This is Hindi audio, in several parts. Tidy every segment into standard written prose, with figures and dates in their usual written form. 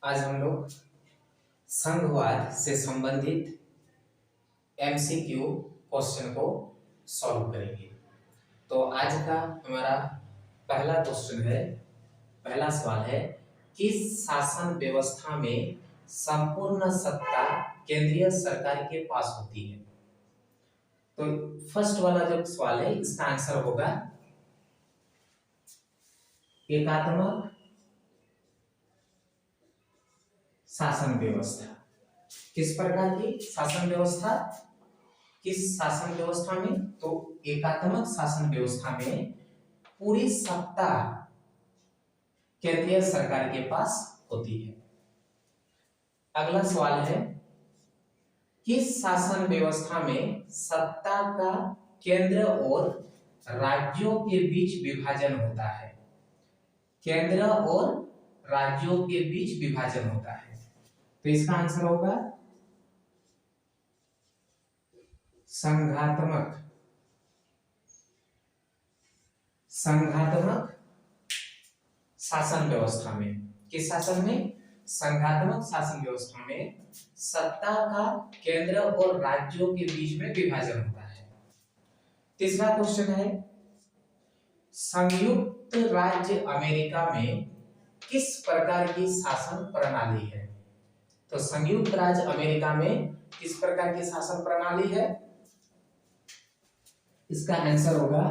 आज हम लोग संघवाद से संबंधित एमसीक्यू क्वेश्चन को सॉल्व करेंगे। तो आज का हमारा पहला क्वेश्चन है, पहला सवाल है, किस शासन व्यवस्था में संपूर्ण सत्ता केंद्रीय सरकार के पास होती है? तो फर्स्ट वाला जो सवाल है इसका आंसर होगा एकात्मक शासन व्यवस्था। किस प्रकार की शासन व्यवस्था? किस शासन व्यवस्था में? तो एकात्मक शासन व्यवस्था में पूरी सत्ता केंद्रीय सरकार के पास होती है। अगला सवाल है, किस शासन व्यवस्था में सत्ता का केंद्र और राज्यों के बीच विभाजन होता है? केंद्र और राज्यों के बीच विभाजन होता है। तो इसका आंसर होगा संघात्मक शासन व्यवस्था में। किस शासन में? संघात्मक शासन व्यवस्था में सत्ता का केंद्र और राज्यों के बीच में विभाजन होता है। तीसरा क्वेश्चन है, संयुक्त राज्य अमेरिका में किस प्रकार की शासन प्रणाली है? तो संयुक्त राज्य अमेरिका में किस प्रकार की शासन प्रणाली है? इसका आंसर होगा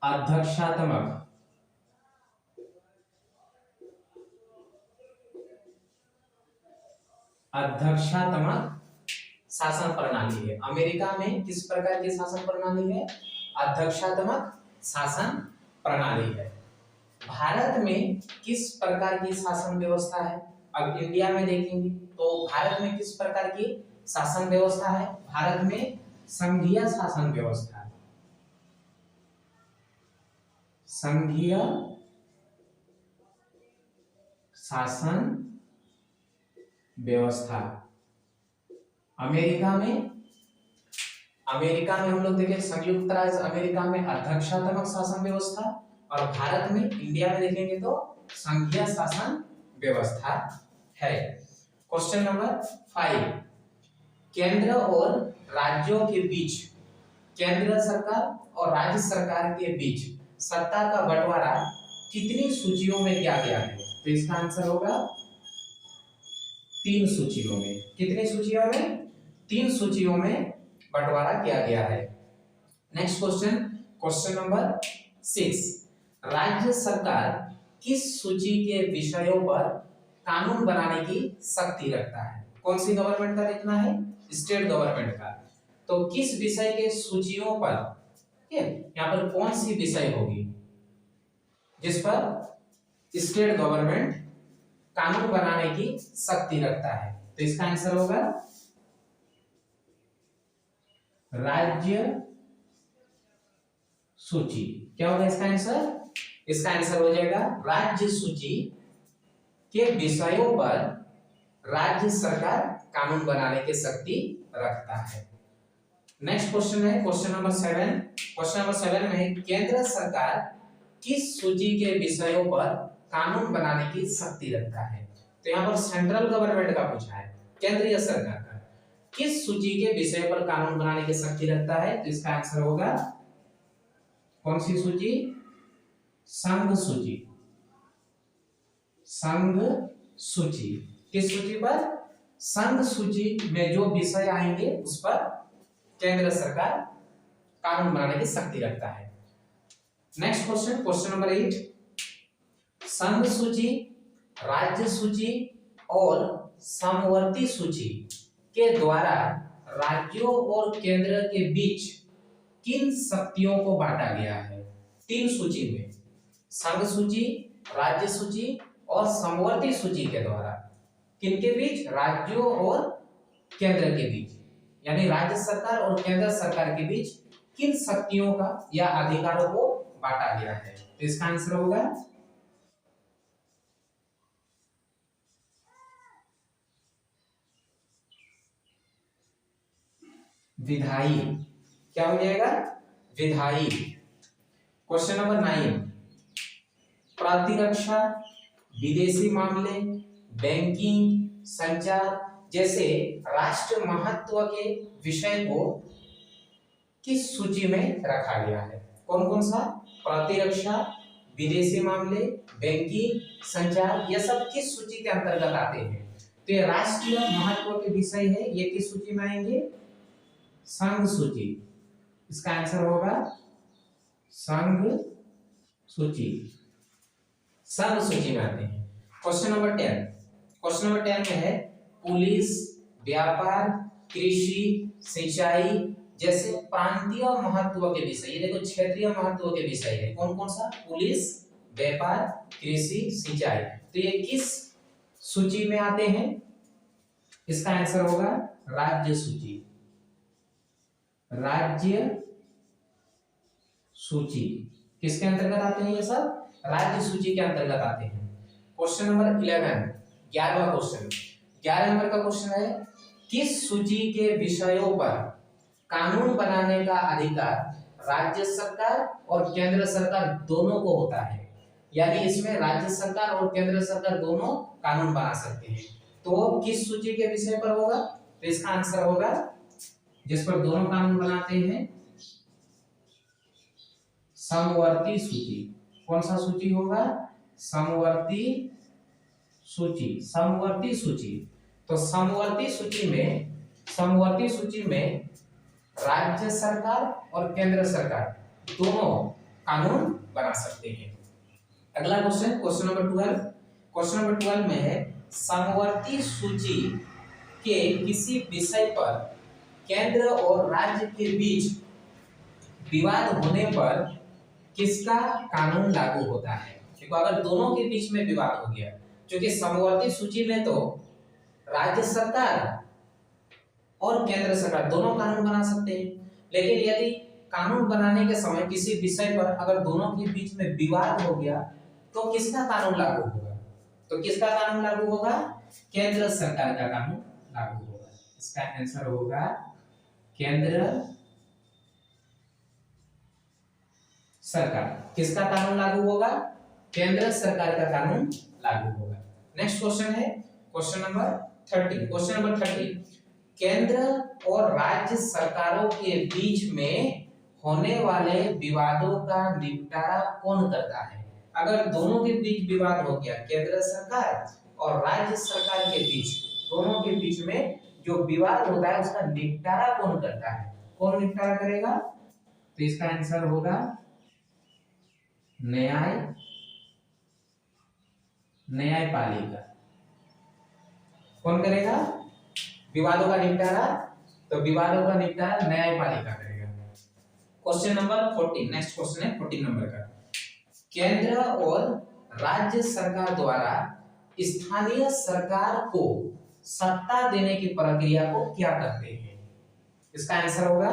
अध्यक्षात्मक शासन प्रणाली है। अमेरिका में किस प्रकार की शासन प्रणाली है? अध्यक्षात्मक शासन प्रणाली है। भारत में किस प्रकार की शासन व्यवस्था है? अब इंडिया में देखेंगे तो भारत में किस प्रकार की शासन व्यवस्था है? भारत में संघीय शासन व्यवस्था है। संघीय शासन व्यवस्था। अमेरिका में हम लोग देखें संयुक्त राज्य अमेरिका में अध्यक्षात्मक शासन व्यवस्था, और भारत में इंडिया में देखेंगे तो संघीय शासन व्यवस्था है। क्वेश्चन नंबर 5, केंद्र और राज्यों के बीच, केंद्र सरकार और राज्य सरकार के बीच सत्ता का बंटवारा कितनी सूचियों में किया गया है? तो इसका आंसर होगा 3 सूचियों में। कितनी सूचियों में? 3 सूचियों में बंटवारा किया गया है। नेक्स्ट क्वेश्चन, क्वेश्चन नंबर 6, राज्य सरकार किस सूची के विषयों पर कानून बनाने की शक्ति रखता है? कौन सी गवर्नमेंट का देखना है? स्टेट गवर्नमेंट का। तो किस विषय के सूचियों पर, ठीक है, यहाँ पर कौन सी विषय होगी जिस पर स्टेट गवर्नमेंट कानून बनाने की शक्ति रखता है? तो इसका आंसर होगा राज्य सूची। क्या होगा इसका आंसर? इसका आंसर हो जाएगा राज्य सूची के विषयों पर राज्य सरकार कानून बनाने की शक्ति रखता है। नेक्स्ट क्वेश्चन है क्वेश्चन नंबर 7। क्वेश्चन नंबर 7 में है, केंद्र सरकार किस सूची के विषयों पर कानून बनाने की शक्ति रखता है? तो यहाँ पर सेंट्रल गवर्नमेंट का पूछा है, केंद्रीय सरकार का किस सूची के विषय पर कानून बनाने की शक्ति रखता है? तो इसका आंसर होगा कौन सी सूची? संघ सूची। संघ सूची। किस सूची पर? संघ सूची में जो विषय आएंगे उस पर केंद्र सरकार कानून बनाने की शक्ति रखता है। नेक्स्ट क्वेश्चन, क्वेश्चन नंबर 8, संघ सूची, राज्य सूची और समवर्ती सूची के द्वारा राज्यों और केंद्र के बीच किन शक्तियों को बांटा गया है? 3 सूची में, संघ सूची, राज्य सूची और समवर्ती सूची के द्वारा किनके बीच? राज्यों और केंद्र के बीच, यानी राज्य सरकार और केंद्र सरकार के बीच किन शक्तियों का या अधिकारों को बांटा गया है? तो इसका आंसर होगा विधायी। क्या हो जाएगा? विधायी। क्वेश्चन नंबर 9, प्रतिरक्षा विदेशी मामले, बैंकिंग, संचार जैसे राष्ट्र महत्व के विषय को किस सूची में रखा गया है? कौन कौन सा? प्रतिरक्षा, विदेशी मामले, बैंकिंग, संचार, ये सब किस सूची के अंतर्गत आते हैं? तो ये राष्ट्रीय महत्व के विषय है, ये किस सूची में आएंगे? संघ सूची। इसका आंसर होगा संघ सूची। संघ सूची में आते हैं। क्वेश्चन नंबर 10, क्वेश्चन नंबर 10 में है पुलिस, व्यापार, कृषि, सिंचाई जैसे प्रांतीय महत्व के विषय। ये देखो क्षेत्रीय महत्व के विषय है। कौन कौन सा? पुलिस, व्यापार, कृषि, सिंचाई। तो ये किस सूची में आते हैं? इसका आंसर होगा राज्य सूची। राज्य सूची किसके अंतर्गत आते हैं? ये सब राज्य सूची के अंतर्गत आते हैं। क्वेश्चन नंबर 11, 11वां क्वेश्चन, 11 नंबर का क्वेश्चन है किस सूची के विषयों पर कानून बनाने का अधिकार राज्य सरकार और केंद्र सरकार दोनों को होता है? यानी इसमें राज्य सरकार और केंद्र सरकार दोनों कानून बना सकते हैं। तो किस सूची के विषय पर होगा? तो इसका आंसर होगा जिस पर दोनों कानून बनाते हैं समवर्ती सूची। कौन सा सूची होगा? समवर्ती सूची। समवर्ती सूची। तो समवर्ती सूची में राज्य सरकार और केंद्र सरकार दोनों कानून बना सकते हैं। अगला question, question number 12, question number 12 में है समवर्ती सूची के किसी विषय पर केंद्र और राज्य के बीच विवाद होने पर किसका कानून लागू होता है? देखो अगर दोनों के बीच में विवाद हो गया, क्योंकि समवर्ती सूची में तो राज्य सरकार और केंद्र सरकार दोनों कानून बना सकते हैं, लेकिन यदि कानून बनाने के समय किसी विषय पर अगर दोनों के बीच में विवाद हो गया तो किसका कानून लागू होगा? तो किसका कानून लागू होगा? केंद्र सरकार का कानून लागू होगा। इसका आंसर होगा केंद्र सरकार। किसका कानून लागू होगा? केंद्र सरकार का कानून लागू होगा। नेक्स्ट क्वेश्चन है क्वेश्चन नंबर 30, क्वेश्चन नंबर 30, केंद्र और राज्य सरकारों के बीच में होने वाले विवादों का निपटारा कौन करता है? अगर दोनों के बीच विवाद हो गया, केंद्र सरकार और राज्य सरकार के बीच, दोनों के बीच में जो विवाद होता है उसका निपटारा कौन करता है? कौन निपटारा करेगा? तो इसका आंसर होगा न्यायपालिका। कौन करेगा विवादों का निपटारा? तो विवादों का निपटारा न्यायपालिका करेगा। क्वेश्चन नंबर 14, नेक्स्ट क्वेश्चन है 14 नंबर का, केंद्र और राज्य सरकार द्वारा स्थानीय सरकार को सत्ता देने की प्रक्रिया को क्या कहते हैं? इसका आंसर होगा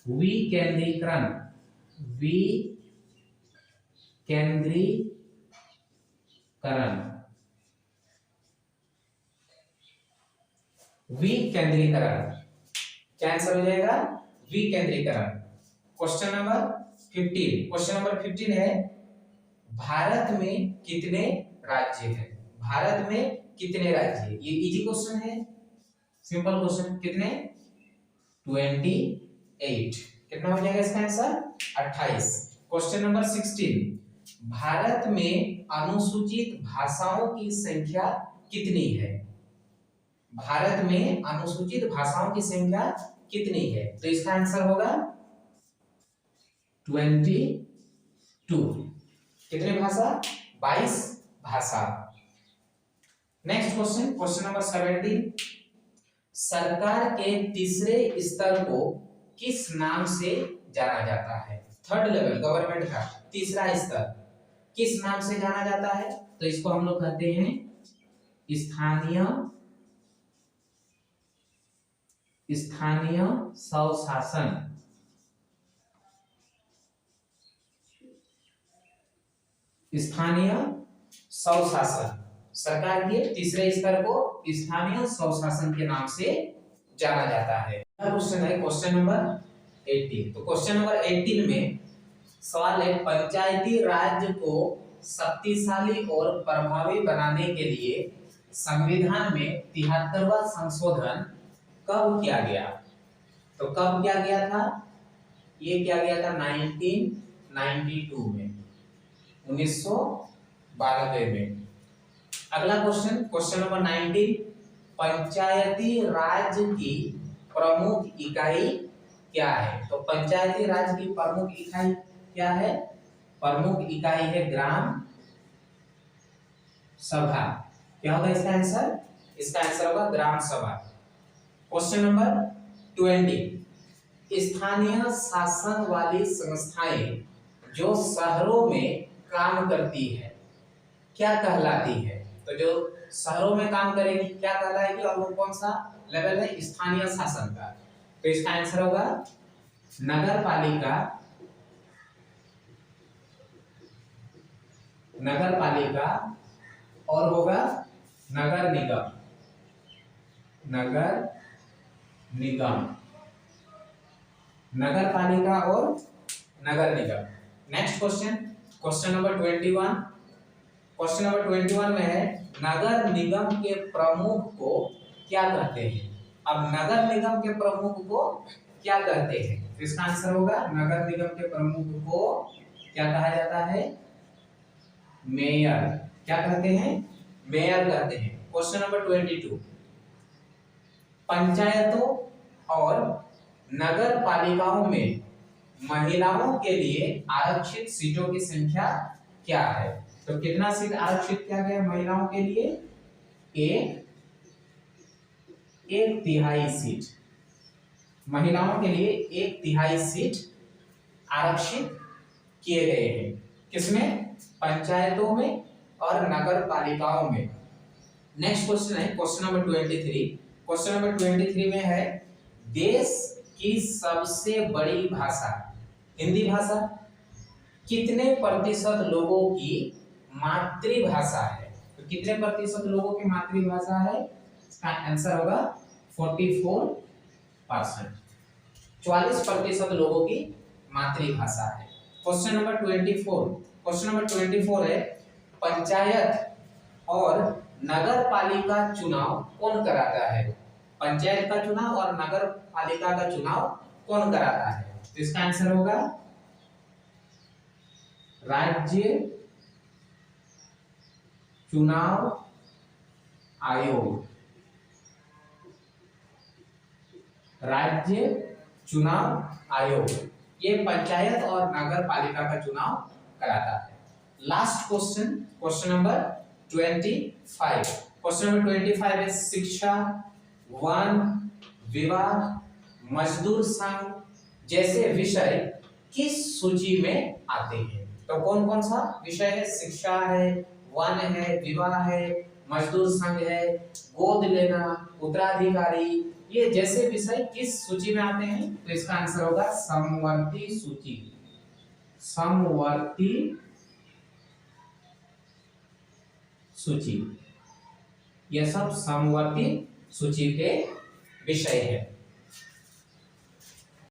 विकेंद्रीकरण। विकेंद्रीकरण क्या आंसर हो जाएगा? विकेंद्रीकरण। क्वेश्चन नंबर 15, क्वेश्चन नंबर 15 है भारत में कितने राज्य हैं? भारत में कितने राज्य हैं? ये इजी क्वेश्चन है, सिंपल क्वेश्चन। कितने? 28। कितना हो जाएगा इसका आंसर? 28। क्वेश्चन नंबर 16, भारत में अनुसूचित भाषाओं की संख्या कितनी है? भारत में अनुसूचित भाषाओं की संख्या कितनी है? तो इसका आंसर होगा 22। कितने भाषा? 22 भाषा। नेक्स्ट क्वेश्चन, क्वेश्चन नंबर 17, सरकार के तीसरे स्तर को किस नाम से जाना जाता है? थर्ड लेवल गवर्नमेंट का तीसरा स्तर किस नाम से जाना जाता है? तो इसको हम लोग कहते हैं स्थानीय स्वशासन। स्थानीय स्वशासन। सरकार के तीसरे स्तर को स्थानीय स्वशासन के नाम से जाना जाता है। क्वेश्चन है क्वेश्चन नंबर 18। तो क्वेश्चन नंबर 18 में सवाल है पंचायती राज को शक्तिशाली और प्रभावी बनाने के लिए संविधान में 73वां संशोधन कब किया गया? तो कब किया गया था? ये किया गया था 1992 में, 1992 में। अगला क्वेश्चन, क्वेश्चन नंबर 19, पंचायती राज की प्रमुख इकाई क्या है? तो पंचायती राज की प्रमुख इकाई क्या है? प्रमुख इकाई है ग्राम सभा। क्या होगा इसका आंसर? इसका आंसर होगा ग्राम सभा। क्वेश्चन नंबर 20, स्थानीय शासन वाली संस्थाएं जो शहरों में काम करती है क्या कहलाती है? तो जो शहरों में काम करेगी क्या कहलाएगी और वो कौन सा लेवल है? स्थानीय शासन का। तो इसका आंसर होगा नगर पालिका, नगर पालिका और होगा नगर निगम, नगर निगम, नगर पालिका और नगर निगम। Next question, question number 21, question number 21 में है नगर निगम के प्रमुख को क्या कहते हैं? अब नगर निगम के प्रमुख को क्या कहते हैं? तो इसका आंसर होगा नगर निगम के प्रमुख को क्या कहा जाता है? मेयर। क्या कहते हैं? मेयर कहते हैं। क्वेश्चन नंबर 22, पंचायतों और नगर पालिकाओं में महिलाओं के लिए आरक्षित सीटों की संख्या क्या है? तो कितना सीट आरक्षित किया गया महिलाओं के लिए? एक तिहाई सीट। महिलाओं के लिए 1/3 सीट आरक्षित किए गए हैं। किसमें? पंचायतों में और नगर पालिकाओं में। नेक्स्ट क्वेश्चन है क्वेश्चन नंबर 23। क्वेश्चन नंबर 23 में है देश की सबसे बड़ी भाषा हिंदी भाषा कितने प्रतिशत लोगों की मातृभाषा है? तो कितने प्रतिशत लोगों की मातृभाषा है? इसका आंसर होगा 44%। 44% लोगों की मातृभाषा है। क्वेश्चन नंबर 24, क्वेश्चन नंबर 24 है पंचायत और नगर पालिका चुनाव कौन कराता है? पंचायत का चुनाव और नगर पालिका का चुनाव कौन कराता है? तो इसका आंसर होगा राज्य चुनाव आयोग, राज्य चुनाव आयोग ये पंचायत और नगर पालिका का चुनाव कराता है। Last question, question number 25, question number 25 है शिक्षा, वन, विवाह, मजदूर संघ जैसे विषय किस सूची में आते हैं? तो कौन कौन सा विषय है? शिक्षा है, वन है, विवाह है, मजदूर संघ है, गोद लेना, उत्तराधिकारी, ये जैसे विषय किस सूची में आते हैं? तो इसका आंसर होगा समवर्ती सूची, समवर्ती सूची। यह सब समवर्ती सूची के विषय है।